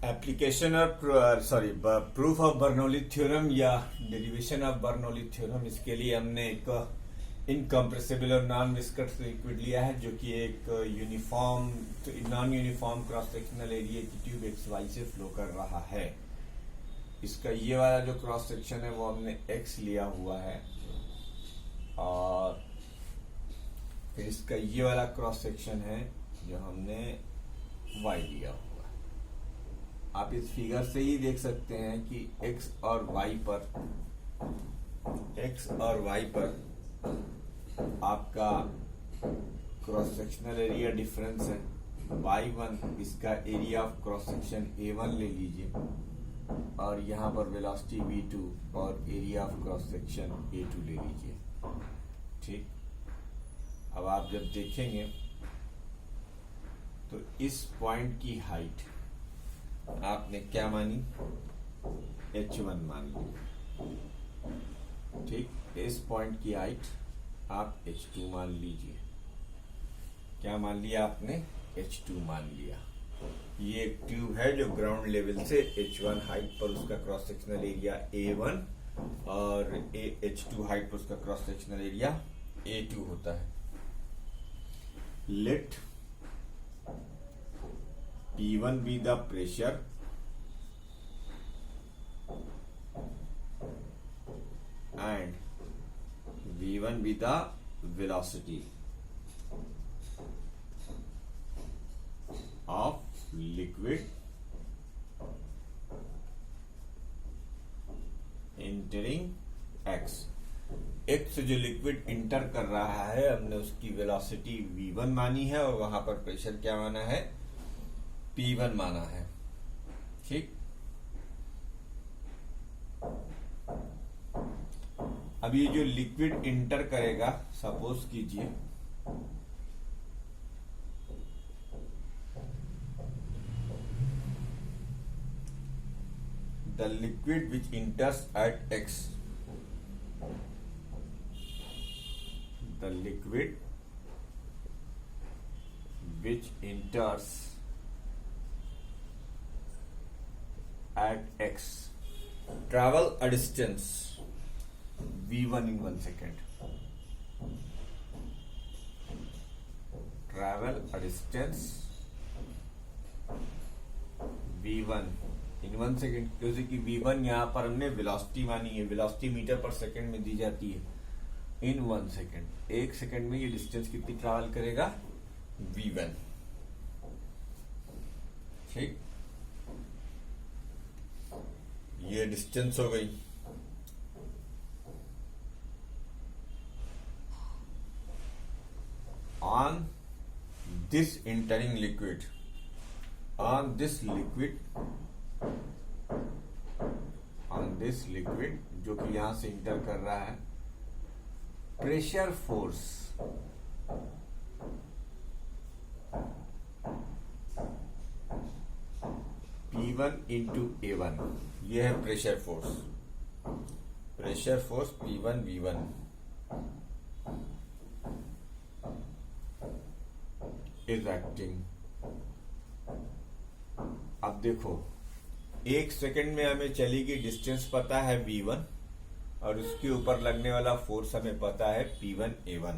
Application और proof of Bernoulli theorem या derivation of Bernoulli theorem, इसके लिए हमने एक इनकम्प्रेसिबल और नॉन विस्कस लिक्विड लिया है जो कि एक uniform non uniform cross sectional area की ट्यूब एक्स वाई से फ्लो कर रहा है। इसका ये वाला जो क्रॉस सेक्शन है वो हमने एक्स लिया हुआ है और फिर इसका ये वाला क्रॉस सेक्शन है जो हमने वाई लिया हुआ है। आप इस फिगर से ही देख सकते हैं कि x और y पर आपका क्रॉस सेक्शनल एरिया डिफरेंस है। y1 इसका area of cross section a1 ले लीजिए और यहाँ पर वेलोसिटी v2 और area of cross section a2 ले लीजिए। ठीक, अब आप जब देखेंगे तो इस पॉइंट की हाइट आपने क्या मानी, h1 मान ली। ठीक, इस पॉइंट की हाइट आप h2 मान लीजिए। क्या मान लिया आपने, h2 मान लिया। ये एक ट्यूब है जो ग्राउंड लेवल से h1 हाइट पर उसका क्रॉस सेक्शनल एरिया a1 और h2 हाइट पर उसका क्रॉस सेक्शनल एरिया a2 होता है। Let P1 be the pressure and V1 be the velocity of liquid entering X। X जो लिक्विड इंटर कर रहा है हमने उसकी वेलोसिटी V1 मानी है और वहां पर प्रेशर क्या माना है, P1 माना है। ठीक, अब ये जो लिक्विड इंटर करेगा, सपोज कीजिए the liquid which enters at x, the liquid which enters at x travel a distance v1 in 1 second, travel a distance v1 in 1 second, क्योंकि कि v1 यहाँ पर हमने वेलोसिटी मानी है, वेलोसिटी मीटर पर सेकंड में दी जाती है। इन 1 सेकंड, 1 सेकंड में ये डिस्टेंस कितनी ट्रैवल करेगा, v1। ठीक, ये डिस्टेंस हो गई। On this entering liquid, on this liquid जो कि यहां से इंटर कर रहा है, pressure force P1 into A1, ये है pressure force. Pressure force P1 V1 is acting. अब देखो 1 सेकंड में हमें चली गई डिस्टेंस पता है V1 और उसके ऊपर लगने वाला फोर्स हमें पता है P1 A1।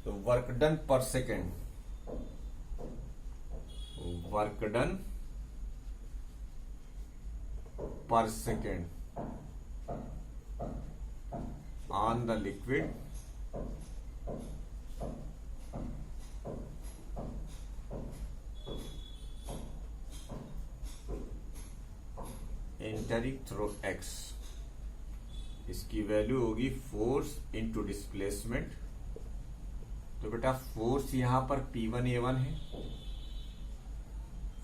तो वर्क डन पर second, work done per second on the liquid entering through X। इसकी वैल्यू होगी फोर्स इंटू डिस्प्लेसमेंट। तो बेटा फोर्स यहां पर P1 A1 है,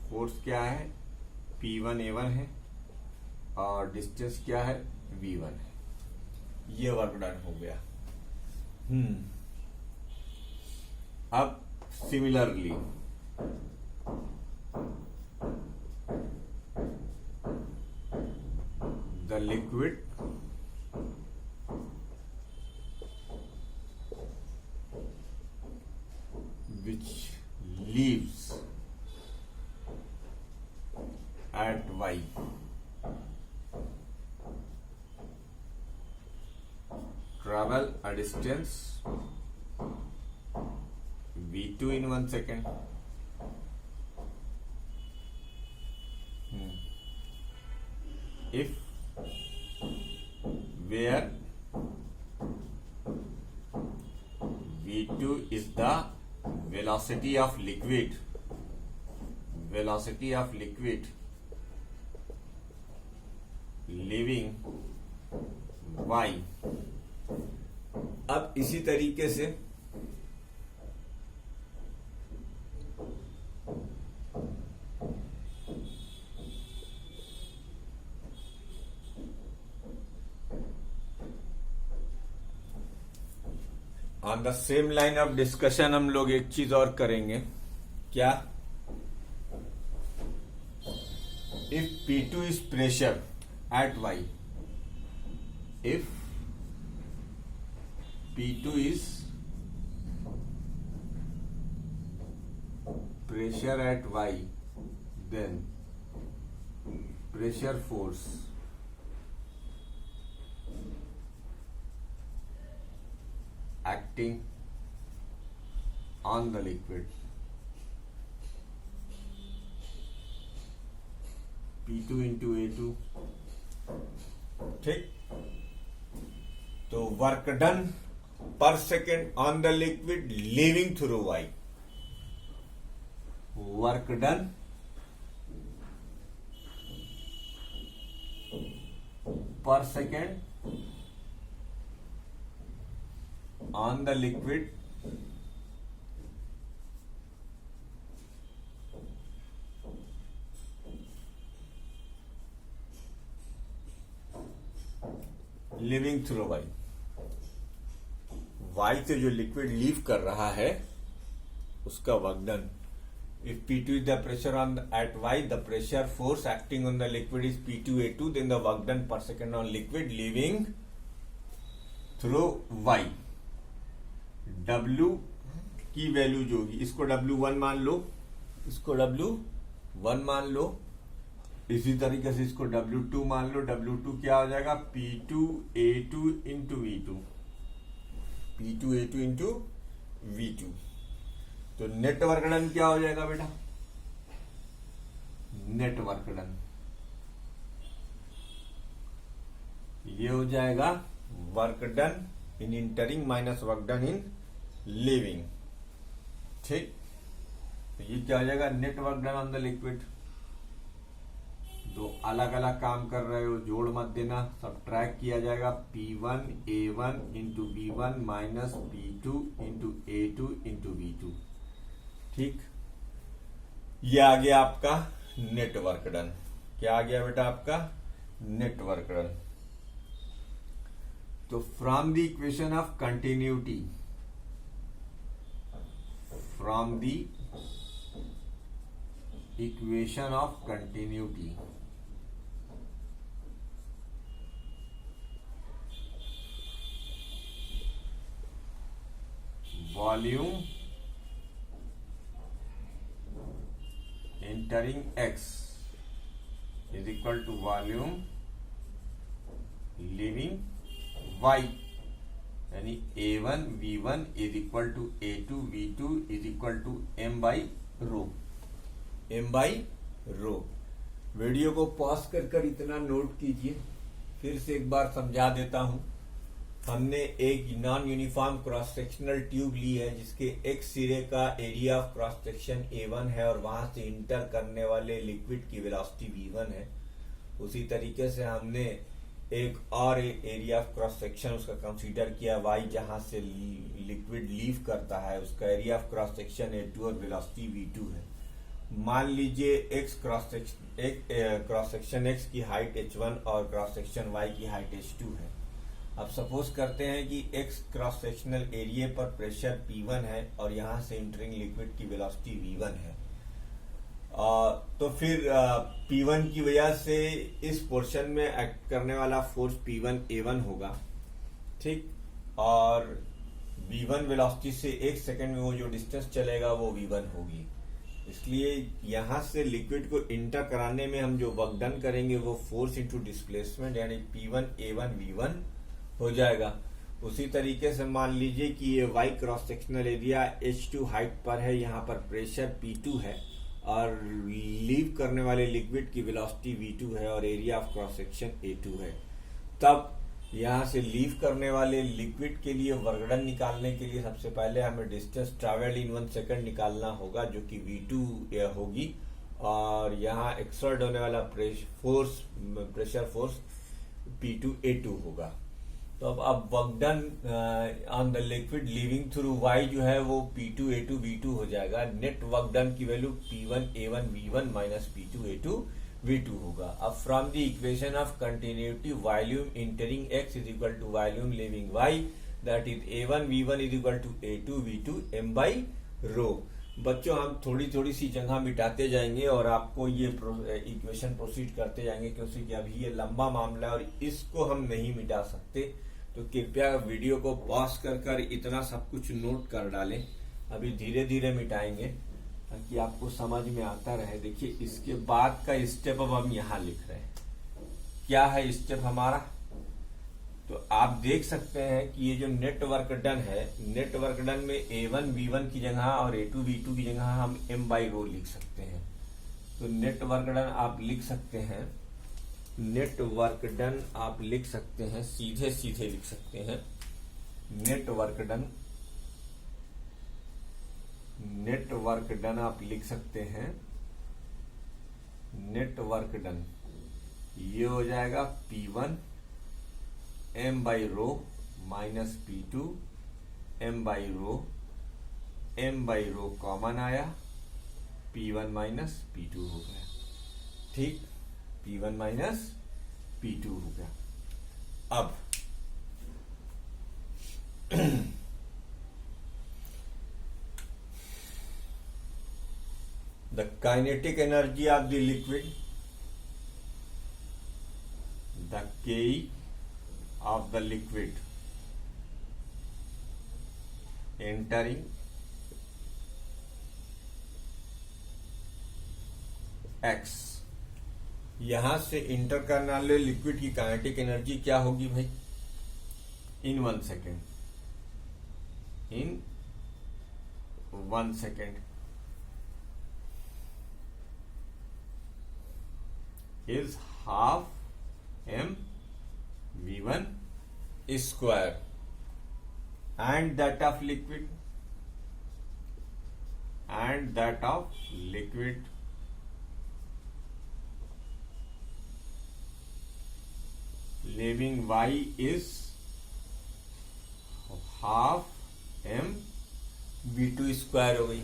फोर्स क्या है, P1 A1 है और डिस्टेंस क्या है, V1 है। ये वर्क डन हो गया। अब similarly the liquid which leaves at y travel a distance v2 in 1 second. If where v2 is the velocity of liquid leaving y. अब इसी तरीके से on the same line of discussion हम लोग एक चीज और करेंगे. क्या? If P2 is pressure at y, if P2 is pressure at y, then pressure force acting on the liquid P2 into A2. ठीक. तो work done per second on the liquid leaving through y. Work done per second on the liquid leaving through y. y से जो liquid leave कर रहा है उसका work done. If P2 is the pressure on at y, the pressure force acting on the liquid is P2A2, then the work done per second on liquid leaving through y. W की value जो होगी, इसको W1 मान लो, इसको W1 मान लो, इसी तरीके से इसको W2 मान लो. W2 क्या हो जाएगा? P2A2 into V2. P2A2 into V2. तो नेट वर्क डन क्या हो जाएगा बेटा? नेट वर्क डन ये हो जाएगा work done in entering minus work done in leaving. ठीक. तो ये क्या हो जाएगा? Net work done on the liquid. तो अलग अलग काम कर रहे हो, जोड़ मत देना, सब्ट्रैक्ट किया जाएगा. P1 A1 into B1 minus P2 into A2 into V2. ठीक. ये आ गया आपका नेटवर्क डन. क्या आ गया बेटा? आपका नेटवर्क डन. तो from the equation of continuity, from the equation of continuity, volume entering x is equal to volume leaving y, यानी A1 V1 is equal to A2 V2 is equal to m by rho. Video को pause कर इतना note कीजिए. फिर से एक बार समझा देता हूं. हमने एक non uniform cross sectional tube ली है जिसके एक सिरे का area of cross section A1 है और वहां से इंटर करने वाले लिक्विड की वेलोसिटी V1 है. उसी तरीके से हमने एक और एरिया ऑफ क्रॉस सेक्शन उसका कंसीडर किया y, जहां से लिक्विड लीव करता है, उसका area of cross section A2 और वेलोसिटी V2 है. मान लीजिए एक क्रॉस सेक्शन x की हाइट h1 और क्रॉस सेक्शन y की हाइट h2 है. अब सपोज करते हैं कि x क्रॉस सेक्शनल एरिया पर प्रेशर P1 है और यहां से इंटरिंग लिक्विड की वेलोसिटी V1 है. तो फिर P1 की वजह से इस पोर्शन में एक्ट करने वाला फोर्स P1 A1 होगा. ठीक. और V1 वेलोसिटी से 1 सेकंड में वो जो डिस्टेंस चलेगा वो V1 होगी. इसलिए यहां से लिक्विड को इंटर कराने में हम जो वर्क डन करेंगे वो फोर्स इंटू डिस्प्लेसमेंट यानी P1A1V1 हो जाएगा। उसी तरीके से मान लीजिए कि ये y cross sectional area H2 height पर है, यहाँ पर प्रेशर P2 है और लीव करने वाले लिक्विड की वेलोसिटी V2 है और area of cross section A2 है। तब यहाँ से लीव करने वाले लिक्विड के लिए वर्क डन निकालने के लिए सबसे पहले हमें डिस्टेंस ट्रैवल्ड इन 1 सेकंड निकालना होगा जो कि V2 होगी, और यहाँ एक्सर्ट होने वाला प्रेशर फोर्स P2A2 होगा। तो अब work done on the liquid leaving through y जो है वो P2A2V2 हो जाएगा। नेट वर्क डन की वैल्यू P1A1V1 माइनस P2A2V2 होगा। अब from the equation of continuity volume entering x is equal to volume leaving y, that is A1V1 is equal to A2V2 m by rho. बच्चों हम थोड़ी थोड़ी सी जगह मिटाते जाएंगे और आपको ये इक्वेशन प्रोसीड करते जाएंगे, क्योंकि अभी ये लंबा मामला है और इसको हम नहीं मिटा सकते। तो कृपया वीडियो को पॉज कर इतना सब कुछ नोट कर डालें। अभी धीरे धीरे मिटाएंगे ताकि आपको समझ में आता रहे। देखिए इसके बाद का स्टेप अब हम यहाँ लिख रहे हैं। क्या है स्टेप हमारा? तो आप देख सकते हैं कि ये जो नेट वर्क डन है, नेट वर्क डन में A1V1 की जगह और A2V2 की जगह हम m बाई रो लिख सकते हैं। तो नेट वर्क डन आप लिख सकते हैं, नेट वर्क डन आप लिख सकते हैं, सीधे सीधे लिख सकते हैं net work done, net work done आप लिख सकते हैं, नेट वर्क डन ये हो जाएगा P1 m by rho minus P2 m by row common आया, P1 माइनस P2 हो गया। ठीक, P1 माइनस P2 हो गया। अब the kinetic energy of the liquid, the KE of the liquid entering X, यहां से इंटर करने वाले लिक्विड की काइनेटिक एनर्जी क्या होगी भाई? इन 1 second, in 1 second is half mV1 square and that of liquid leaving y is half mV2 square हो गई,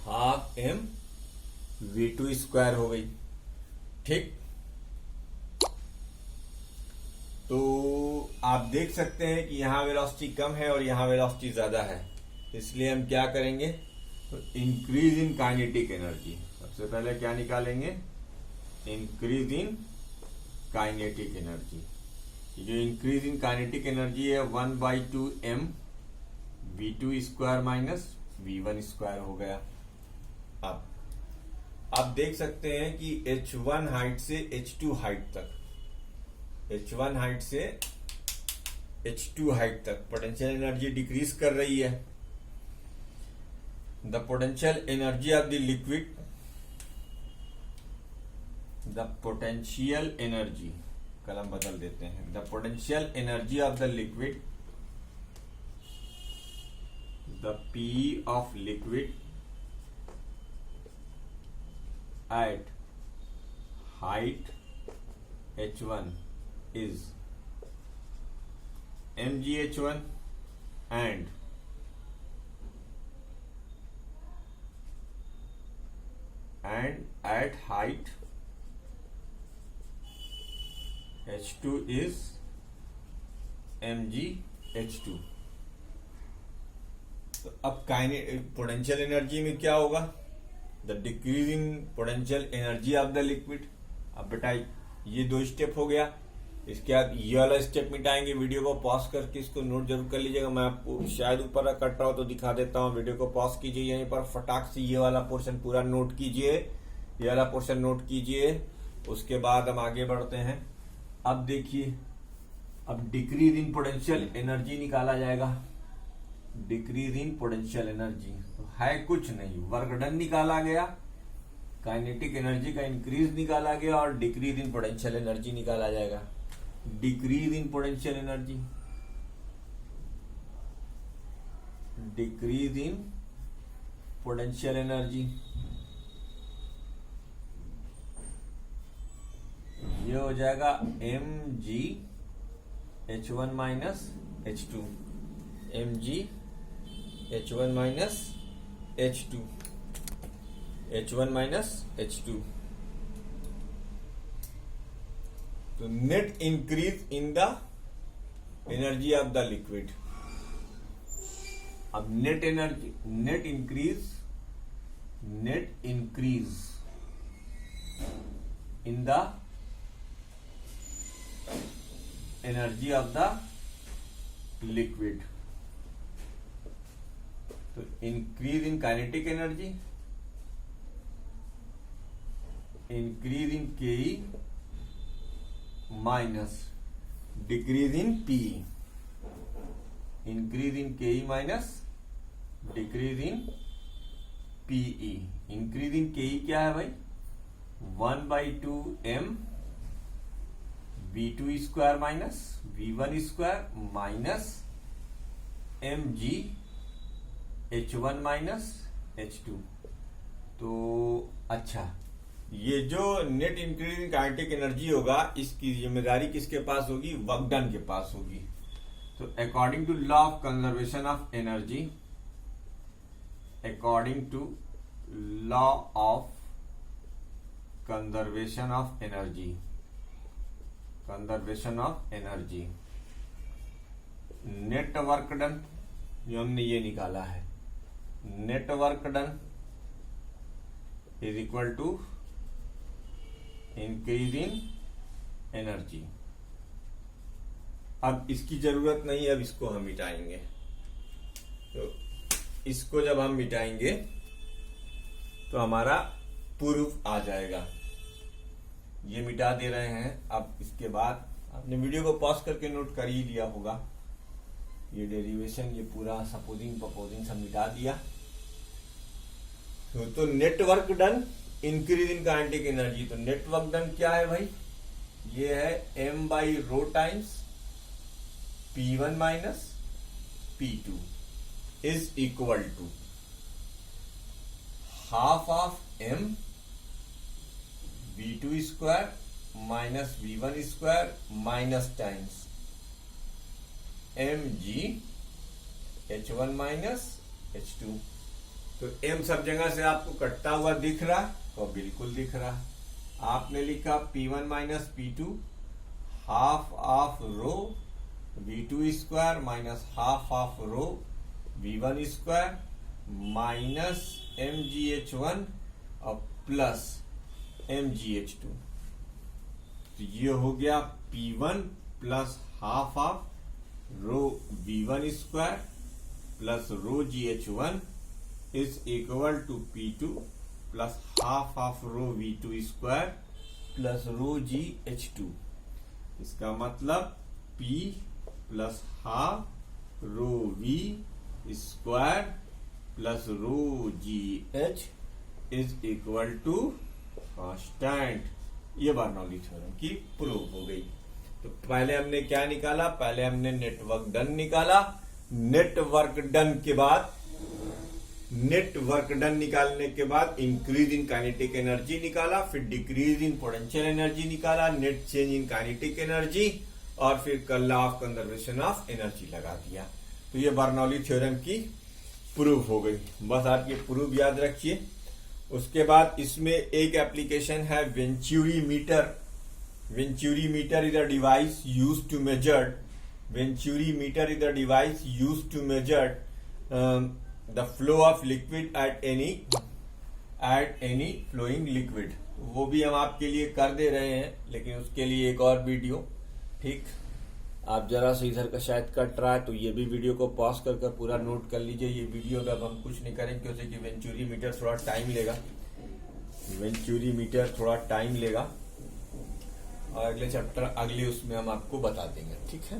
हाफ mV2 स्क्वायर हो गई। ठीक, तो आप देख सकते हैं कि यहां वेलोसिटी कम है और यहां वेलोसिटी ज्यादा है, इसलिए हम क्या करेंगे? तो इंक्रीज इन काइनेटिक एनर्जी, सबसे पहले क्या निकालेंगे? Increase in kinetic energy. जो इंक्रीज इन काइनेटिक एनर्जी है 1/2 m V2 square minus V1 square हो गया। अब आप देख सकते हैं कि H1 हाइट से H2 हाइट तक, H1 हाइट से H2 हाइट तक पोटेंशियल एनर्जी डिक्रीज कर रही है। The potential energy of the liquid, the potential energy, कलम बदल देते हैं, the potential energy of the liquid, the PE of liquid eight height H1 is mgH1 and at height H2 is mgH2। तो अब potential energy में क्या होगा? The decreasing potential energy of the liquid. अब बेटा ये 2 स्टेप हो गया। इसके बाद ये वाला स्टेप मिटाएंगे। वीडियो को पॉज करके इसको नोट जरूर कर लीजिएगा। मैं आपको शायद ऊपर कट रहा हूं तो दिखा देता हूं। वीडियो को पॉज कीजिए, यहीं पर फटाक से ये वाला पोर्शन पूरा नोट कीजिए, ये वाला पोर्शन नोट कीजिए। उसके बाद हम आगे बढ़ते हैं। अब देखिए, अब डिक्रीज इन पोटेंशियल एनर्जी निकाला जाएगा। डिक्रीज इन पोटेंशियल एनर्जी तो है कुछ नहीं, वर्क डन निकाला गया, काइनेटिक एनर्जी का इंक्रीज निकाला गया और डिक्रीज इन पोटेंशियल एनर्जी निकाला जाएगा। Decrease in potential energy, decrease in potential energy, ये हो जाएगा mgh1 minus h2, mgh1 minus h2, h1 minus h2। तो net increase in the energy of the liquid. अब net energy, net increase in the energy of the liquid. तो increase in kinetic energy, increase in KE minus decrease in PE, increase in KE minus decrease in PE. Increase in KE क्या है भाई? 1/2m v2 square minus v1 square minus mg h1 minus h2। तो अच्छा, ये जो net increase in kinetic energy होगा, इसकी जिम्मेदारी किसके पास होगी? वर्क डन के पास होगी। तो according to law of conservation of energy, according to law of conservation of energy, conservation of energy, net work done, जो हमने ये निकाला है, net work done is equal to increase in energy. अब इसकी जरूरत नहीं है, अब इसको हम मिटाएंगे। तो इसको जब हम मिटाएंगे तो हमारा प्रूफ आ जाएगा। ये मिटा दे रहे हैं। अब इसके बाद आपने वीडियो को पॉज करके नोट कर ही लिया होगा। ये डेरिवेशन, ये पूरा सपोजिंग प्रपोजिंग सब मिटा दिया। तो net work done increase in kinetic energy. तो नेटवर्क डन क्या है भाई? ये है m/ρ times P1 minus P2 is equal to half of m v2 square minus v1 square minus times mg h1 minus h2। तो m सब जगह से आपको कटता हुआ दिख रहा? तो बिल्कुल दिख रहा। आपने लिखा P1 minus P2 half of rho v2 square minus half of rho v1 square minus mgh1 और प्लस mgh2। तो ये हो गया P1 plus half of rho v1 square plus rho gh1 is equal to P2 plus half of rho v2 square plus rho gh2। इसका मतलब P plus half rho v square plus rho gh is equal to constant. ये Bernoulli theorem की proof हो गई। तो पहले हमने क्या निकाला? पहले हमने नेटवर्क डन निकाला। नेटवर्क डन के बाद, नेटवर्क डन निकालने के बाद इंक्रीज इन काइनेटिक एनर्जी निकाला, फिर डिक्रीज इन पोटेंशियल एनर्जी निकाला, net change in kinetic energy, और फिर law of conservation of energy लगा दिया। तो ये बर्नौली थ्योरम की प्रूफ हो गई। बस आप ये प्रूफ याद रखिए। उसके बाद इसमें एक एप्लीकेशन है Venturi meter. Venturi meter is a device used to measure, Venturi meter is a device used to measure the flow of liquid at any flowing liquid. वो भी हम आपके लिए कर दे रहे हैं, लेकिन उसके लिए एक और वीडियो ठीक, आप जरा से इधर का शायद कट रहा है, तो ये भी वीडियो को पॉज कर पूरा नोट कर लीजिए। ये वीडियो में अब हम कुछ नहीं करेंगे क्योंकि वेंचुरी मीटर थोड़ा टाइम लेगा, वेंचुरी मीटर थोड़ा टाइम लेगा, और अगले चैप्टर अगले उसमें हम आपको बता देंगे। ठीक है।